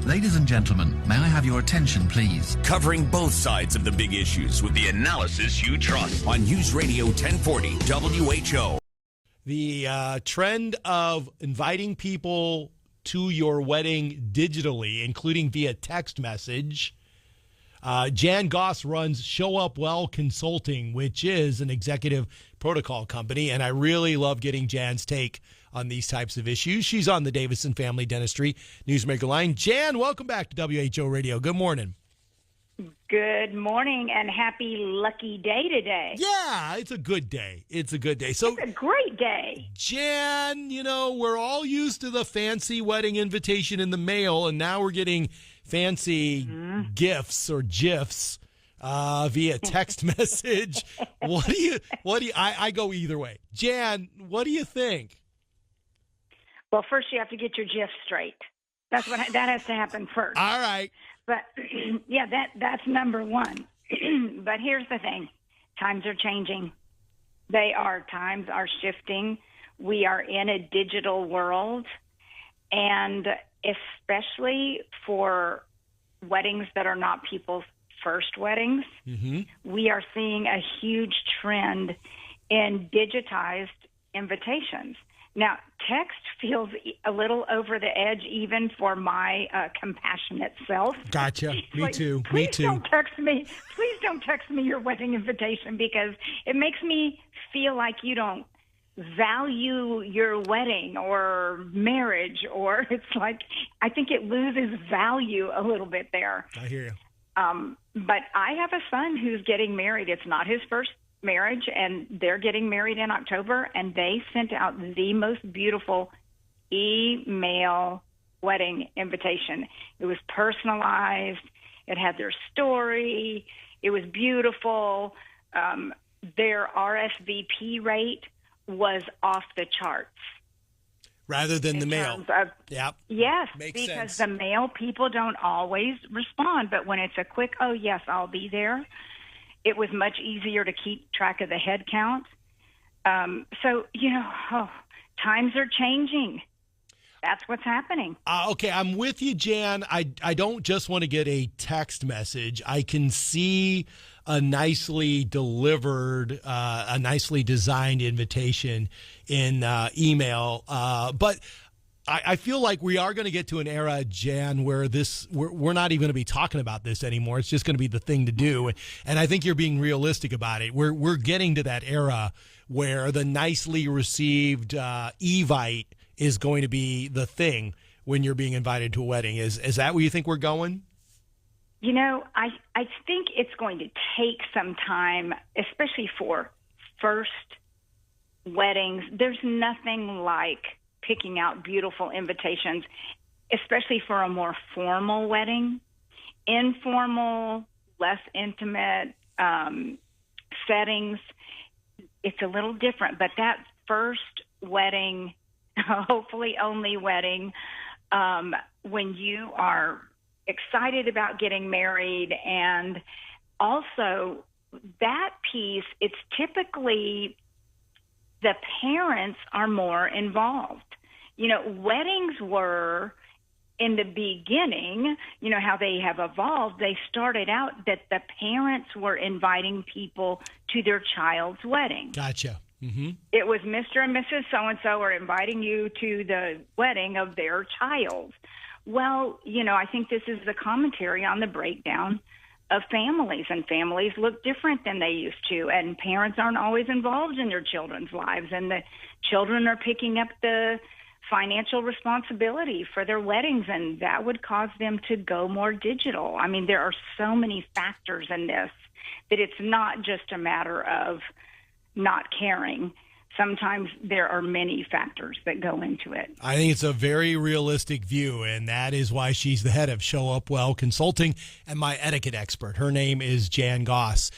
Ladies and gentlemen, may I have your attention, please? Covering both sides of the big issues with the analysis you trust on News Radio 1040 WHO. The trend of inviting people to your wedding digitally, including via text message. Jan Goss runs Show Up Well Consulting, which is an executive protocol company, and I really love getting Jan's take on these types of issues. She's on the Davison Family Dentistry Newsmaker line. Jan, welcome back to WHO Radio. Good morning. Good morning and happy lucky day today. Yeah, it's a good day. It's a good day. So it's a great day. Jan, we're all used to the fancy wedding invitation in the mail, and now we're getting fancy gifts or GIFs via text message. What do you? I go either way. Jan, what do you think? Well, first you have to get your GIF straight. That has to happen first. All right. But yeah, that's number one. But here's the thing: times are changing. Times are shifting. We are in a digital world, and especially for weddings that are not people's first weddings, we are seeing a huge trend in digitized invitations. Now, text feels a little over the edge even for my compassionate self. Gotcha. Me too. Please don't text me. Please don't text me your wedding invitation because it makes me feel like you don't value your wedding or marriage, or it's like I think it loses value a little bit there. I hear you. But I have a son who's getting married. It's not his first marriage, and they're getting married in October, and they sent out the most beautiful email wedding invitation. It was personalized. It had their story. It was beautiful. Their RSVP rate was off the charts. Rather than the mail. Yes, Makes because sense. the mail people don't always respond, but when it's a quick, oh, yes, I'll be there, it was much easier to keep track of the head count. So, times are changing. That's what's happening. Okay, I'm with you, Jan. I don't just want to get a text message. I can see a nicely delivered, a nicely designed invitation in email. But I feel like we are going to get to an era, Jan, where we're not even going to be talking about this anymore. It's just going to be the thing to do. And I think you're being realistic about it. We're getting to that era where the nicely received Evite is going to be the thing when you're being invited to a wedding. Is that where you think we're going? I think it's going to take some time, especially for first weddings. There's nothing like picking out beautiful invitations, especially for a more formal wedding. Informal, less intimate settings, it's a little different. But that first wedding, hopefully only wedding, when you are excited about getting married, and also that piece, it's typically the parents are more involved. Weddings were in the beginning, how they have evolved. They started out that the parents were inviting people to their child's wedding. Gotcha. Mm-hmm. It was Mr. and Mrs. So-and-so are inviting you to the wedding of their child. Well, I think this is the commentary on the breakdown of families, and families look different than they used to, and parents aren't always involved in their children's lives, and the children are picking up the financial responsibility for their weddings, and that would cause them to go more digital. I mean, there are so many factors in this that it's not just a matter of not caring. Sometimes there are many factors that go into it. I think it's a very realistic view, and that is why she's the head of Show Up Well Consulting and my etiquette expert. Her name is Jan Goss.